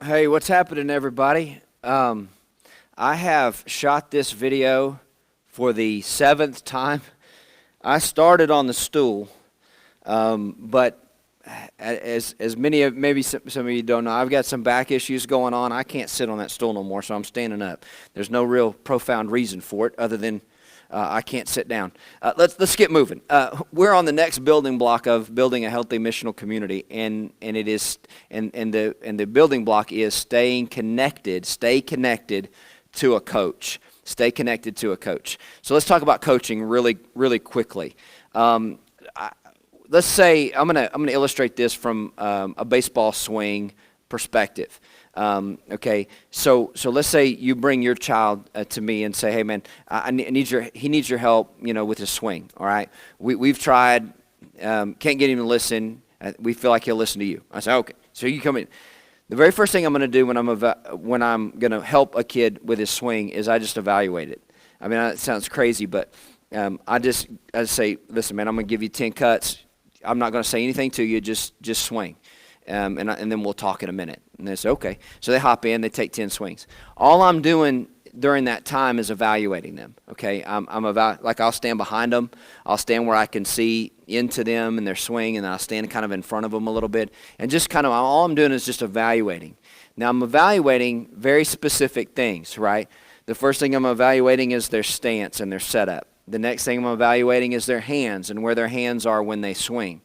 Hey, what's happening, everybody? I have shot this video for the seventh time. I started on the stool, but as many of maybe some of you don't know, I've got some back issues going on. I can't sit on that stool no more, so I'm standing up. There's no real profound reason for it other than I can't sit down. Let's get moving. We're on the next building block of building a healthy missional community, and it is the building block is staying connected. Stay connected to a coach. Stay connected to a coach. So let's talk about coaching really quickly. Let's say I'm gonna illustrate this from a baseball swing perspective. Okay, so let's say you bring your child to me and say, "Hey, man, he needs your help, with his swing." All right, we've tried, can't get him to listen. We feel like he'll listen to you. I say, "Okay," so you come in. The very first thing I'm going to do when I'm going to help a kid with his swing is I just evaluate it. I mean, it sounds crazy, but I just say, "Listen, man, I'm going to give you 10 cuts. I'm not going to say anything to you. Just swing." And then we'll talk in a minute. And they say, okay. So they hop in, they take 10 swings. All I'm doing during that time is evaluating them, okay? I'll stand behind them. I'll stand where I can see into them and their swing, and then I'll stand kind of in front of them a little bit. And just kind of all I'm doing is just evaluating. Now, I'm evaluating very specific things, right? The first thing I'm evaluating is their stance and their setup. The next thing I'm evaluating is their hands and where their hands are when they swing.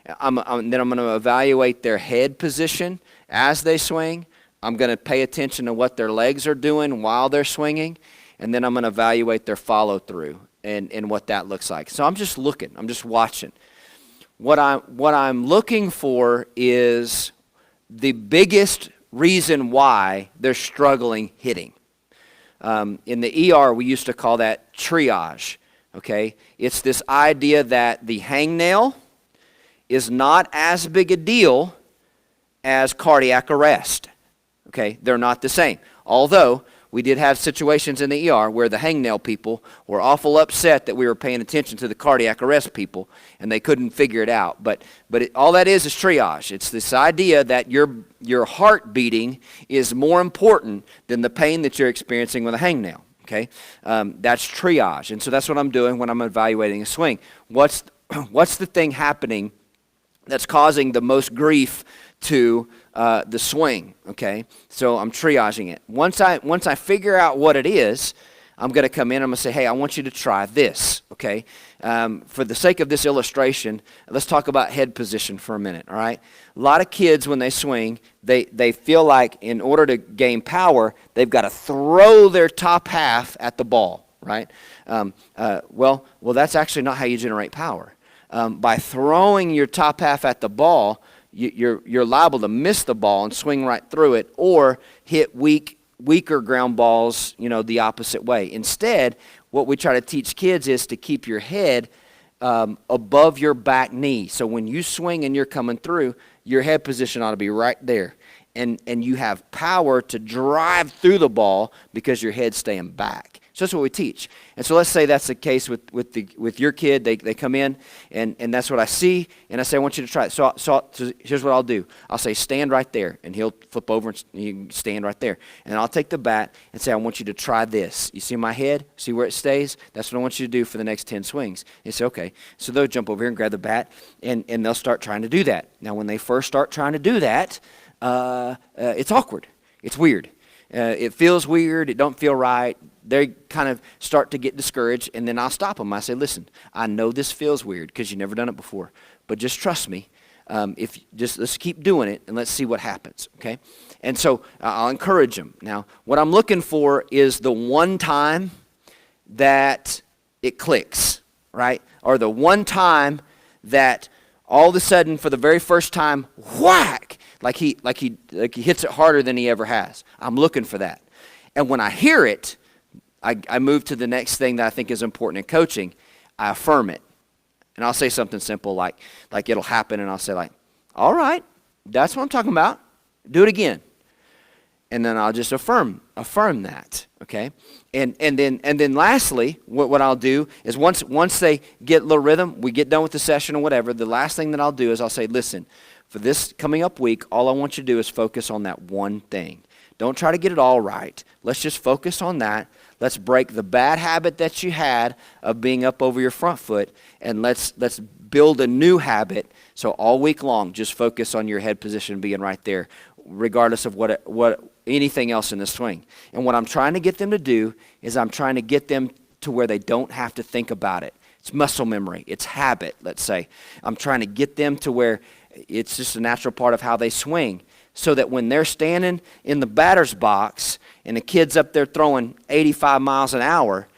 Then I'm going to evaluate their head position as they swing. I'm going to pay attention to what their legs are doing while they're swinging. And then I'm going to evaluate their follow-through and what that looks like. So I'm just looking. I'm just watching. What I'm looking for is the biggest reason why they're struggling hitting. In the ER, we used to call that triage. Okay? It's this idea that the hangnail is not as big a deal as cardiac arrest. Okay, they're not the same. Although we did have situations in the ER where the hangnail people were awful upset that we were paying attention to the cardiac arrest people and they couldn't figure it out. But all that is triage. It's this idea that your heart beating is more important than the pain that you're experiencing with a hangnail. Okay, that's triage, and so that's what I'm doing when I'm evaluating a swing. What's the thing happening that's causing the most grief to the swing, okay? So I'm triaging it. Once I figure out what it is, I'm going to come in, I'm going to say, hey, I want you to try this, okay? For the sake of this illustration, let's talk about head position for a minute, all right? A lot of kids, when they swing, they feel like in order to gain power, they've got to throw their top half at the ball, right? Well, that's actually not how you generate power. By throwing your top half at the ball, you're liable to miss the ball and swing right through it, or hit weaker ground balls, the opposite way. Instead, what we try to teach kids is to keep your head above your back knee. So when you swing and you're coming through, your head position ought to be right there. And you have power to drive through the ball because your head's staying back. So that's what we teach. And so let's say that's the case with your kid. They come in, and that's what I see, and I say, I want you to try it. So here's what I'll do. I'll say, stand right there, and he'll flip over and you can stand right there. And I'll take the bat and say, I want you to try this. You see my head? See where it stays? That's what I want you to do for the next 10 swings. They say, okay. So they'll jump over here and grab the bat, and they'll start trying to do that. Now, when they first start trying to do that, it's awkward. It's weird. It feels weird. It don't feel right. They kind of start to get discouraged, and then I'll stop them. I say, listen, I know this feels weird because you've never done it before, but just trust me. Let's keep doing it, and let's see what happens, okay? And so I'll encourage them. Now, what I'm looking for is the one time that it clicks, right? Or the one time that all of a sudden, for the very first time, whack, like he hits it harder than he ever has. I'm looking for that. And when I hear it, I move to the next thing that I think is important in coaching. I affirm it. And I'll say something simple like it'll happen, and I'll say all right, that's what I'm talking about. Do it again. And then I'll just affirm that, okay? And then lastly, what I'll do is once they get a little rhythm, we get done with the session or whatever, the last thing that I'll do is I'll say, listen, for this coming up week, all I want you to do is focus on that one thing. Don't try to get it all right. Let's just focus on that. Let's break the bad habit that you had of being up over your front foot, and let's build a new habit. So all week long, just focus on your head position being right there, regardless of what anything else in the swing. And what I'm trying to get them to do is I'm trying to get them to where they don't have to think about it. It's muscle memory. It's habit, let's say. I'm trying to get them to where it's just a natural part of how they swing, so that when they're standing in the batter's box and the kid's up there throwing 85 miles an hour,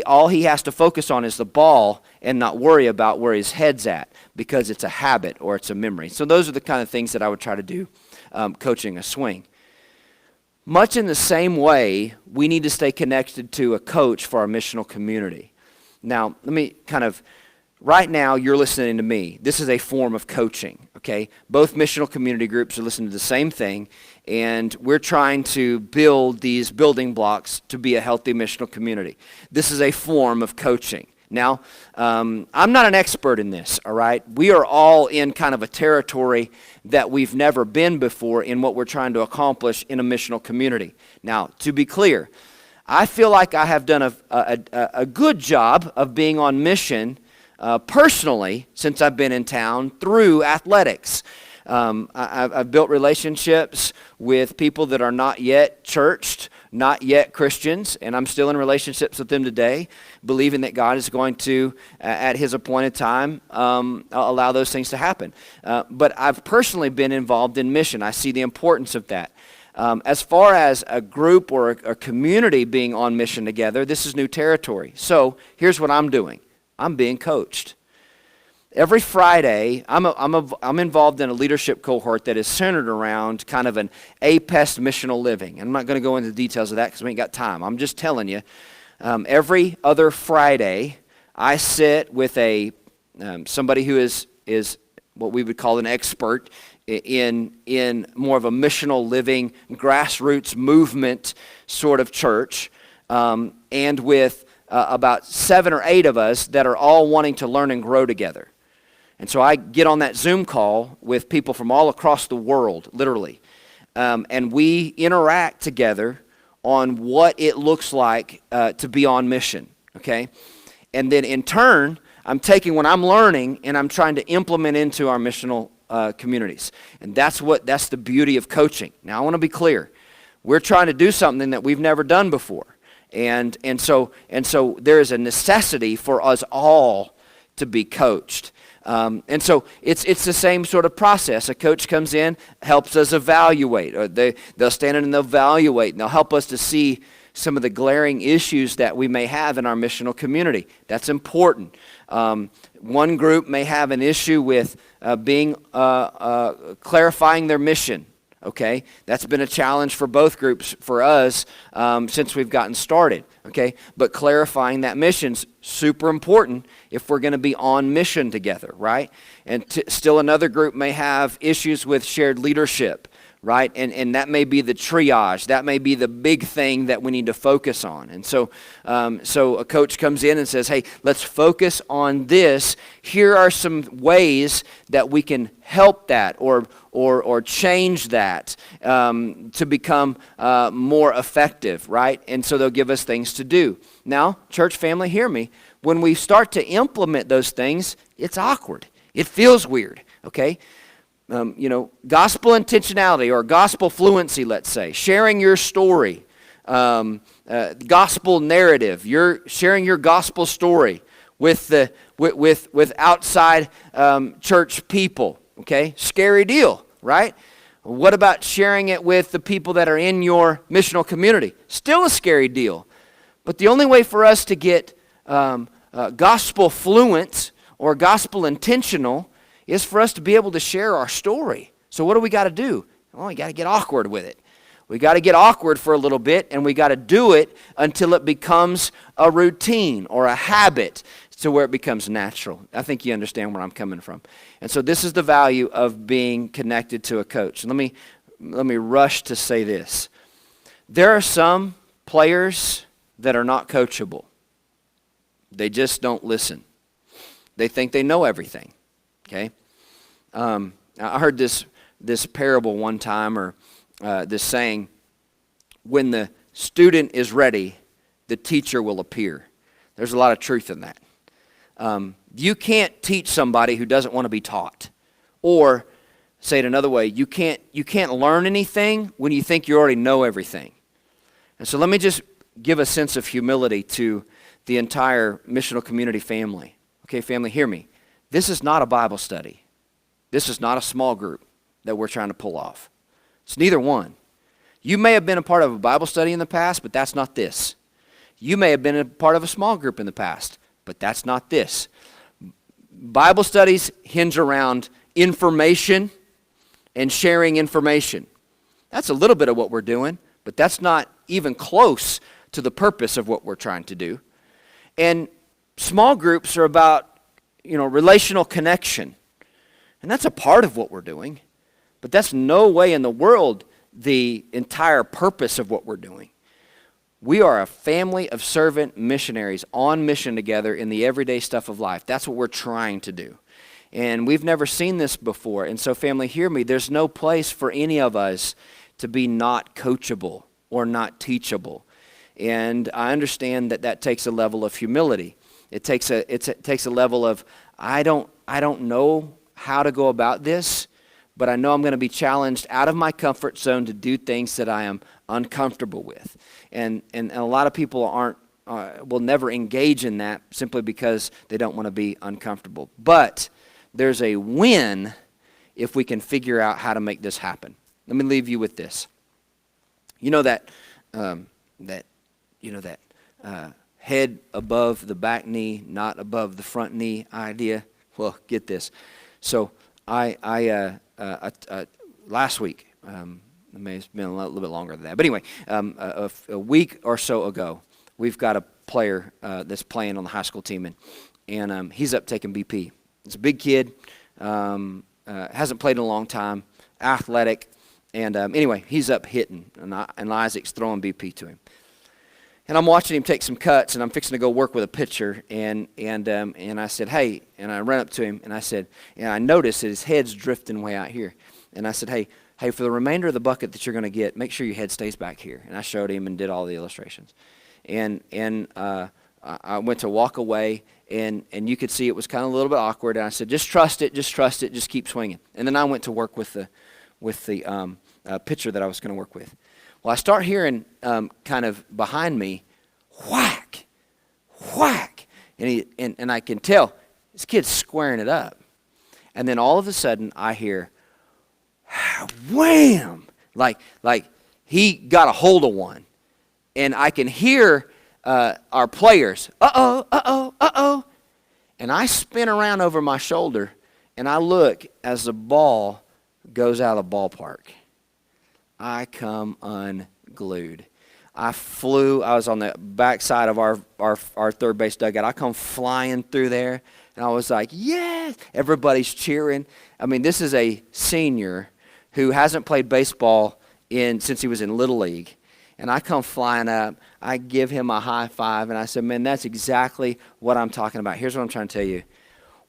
all he has to focus on is the ball and not worry about where his head's at, because it's a habit or it's a memory. So those are the kind of things that I would try to do coaching a swing. Much in the same way, we need to stay connected to a coach for our missional community. Now, let me right now, you're listening to me. This is a form of coaching, okay? Both missional community groups are listening to the same thing, and we're trying to build these building blocks to be a healthy missional community. This is a form of coaching. Now, I'm not an expert in this, all right? We are all in kind of a territory that we've never been before in what we're trying to accomplish in a missional community. Now, to be clear, I feel like I have done a good job of being on mission personally since I've been in town through athletics. I've built relationships with people that are not yet churched, not yet Christians, and I'm still in relationships with them today, believing that God is going to, at His appointed time, allow those things to happen. But I've personally been involved in mission. I see the importance of that. As far as a group or a community being on mission together, this is new territory. So here's what I'm doing. I'm being coached. Every Friday, I'm involved in a leadership cohort that is centered around kind of an APEST missional living. And I'm not going to go into the details of that because we ain't got time. I'm just telling you, every other Friday, I sit with somebody who is what we would call an expert in more of a missional living, grassroots movement sort of church, and with about 7 or 8 of us that are all wanting to learn and grow together. And so I get on that Zoom call with people from all across the world, literally, and we interact together on what it looks like to be on mission, okay? And then in turn, I'm taking what I'm learning and I'm trying to implement into our missional communities. And that's the beauty of coaching. Now, I want to be clear. We're trying to do something that we've never done before. And so there is a necessity for us all to be coached. And so it's the same sort of process. A coach comes in, helps us evaluate, or they'll stand in and they'll evaluate, and they'll help us to see some of the glaring issues that we may have in our missional community. That's important. One group may have an issue with clarifying their mission. Okay, that's been a challenge for both groups, for us, since we've gotten started. Okay, but clarifying that mission's super important if we're going to be on mission together, right? And still another group may have issues with shared leadership, right? And that may be the triage. That may be the big thing that we need to focus on. And so a coach comes in and says, hey, let's focus on this. Here are some ways that we can help that or change that to become more effective, right? And so they'll give us things to do. Now, church family, hear me. When we start to implement those things, it's awkward. It feels weird, okay? Gospel intentionality or gospel fluency, let's say, sharing your story, gospel narrative. You're sharing your gospel story with outside church people. Okay, scary deal, right? What about sharing it with the people that are in your missional community? Still a scary deal. But the only way for us to get gospel fluent or gospel intentional is for us to be able to share our story. So what do we got to do? Well, we got to get awkward with it. We got to get awkward for a little bit, and we got to do it until it becomes a routine or a habit, to where it becomes natural. I think you understand where I'm coming from. And so this is the value of being connected to a coach. Let me rush to say this. There are some players that are not coachable. They just don't listen. They think they know everything. Okay? I heard this parable one time, or this saying, when the student is ready, the teacher will appear. There's a lot of truth in that. You can't teach somebody who doesn't want to be taught. Or, say it another way, you can't learn anything when you think you already know everything. And so let me just give a sense of humility to the entire missional community family. Okay, family, hear me. This is not a Bible study. This is not a small group that we're trying to pull off. It's neither one. You may have been a part of a Bible study in the past, but that's not this. You may have been a part of a small group in the past, but that's not this. Bible studies hinge around information and sharing information. That's a little bit of what we're doing, but that's not even close to the purpose of what we're trying to do. And small groups are about, relational connection. And that's a part of what we're doing. But that's no way in the world the entire purpose of what we're doing. We are a family of servant missionaries on mission together in the everyday stuff of life. That's what we're trying to do. And we've never seen this before. And so, family, hear me. There's no place for any of us to be not coachable or not teachable. And I understand that takes a level of humility. It takes a level of, I don't know how to go about this, but I know I'm going to be challenged out of my comfort zone to do things that I am uncomfortable with. And a lot of people will never engage in that simply because they don't want to be uncomfortable. But there's a win if we can figure out how to make this happen. Let me leave you with this. You know that head above the back knee, not above the front knee idea? Well, get this. So I last week, it may have been a little bit longer than that. But anyway, a week or so ago, we've got a player that's playing on the high school team, and he's up taking BP. He's a big kid, hasn't played in a long time, athletic, and anyway, he's up hitting, and Isaac's throwing BP to him. And I'm watching him take some cuts, and I'm fixing to go work with a pitcher, and I said, hey, and I ran up to him, and I said, and I noticed that his head's drifting way out here. And I said, hey, for the remainder of the bucket that you're going to get, make sure your head stays back here. And I showed him and did all the illustrations. And I went to walk away, and you could see it was kind of a little bit awkward. And I said, just trust it, just keep swinging. And then I went to work with the pitcher that I was going to work with. Well, I start hearing kind of behind me, whack, whack. And I can tell this kid's squaring it up. And then all of a sudden I hear, wham! Like he got a hold of one. And I can hear our players, uh-oh. And I spin around over my shoulder, and I look as the ball goes out of the ballpark. I come unglued. I was on the backside of our third base dugout. I come flying through there, and I was like, yes! Everybody's cheering. I mean, this is a senior who hasn't played baseball since he was in Little League. And I come flying up. I give him a high five, and I said, man, that's exactly what I'm talking about. Here's what I'm trying to tell you.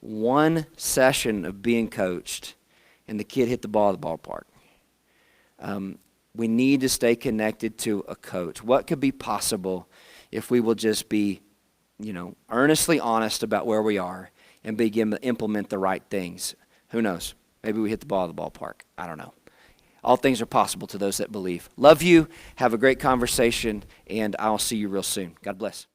One session of being coached, and the kid hit the ball at the ballpark. We need to stay connected to a coach. What could be possible if we will just be, earnestly honest about where we are and begin to implement the right things? Who knows? Maybe we hit the ball at the ballpark. I don't know. All things are possible to those that believe. Love you. Have a great conversation, and I'll see you real soon. God bless.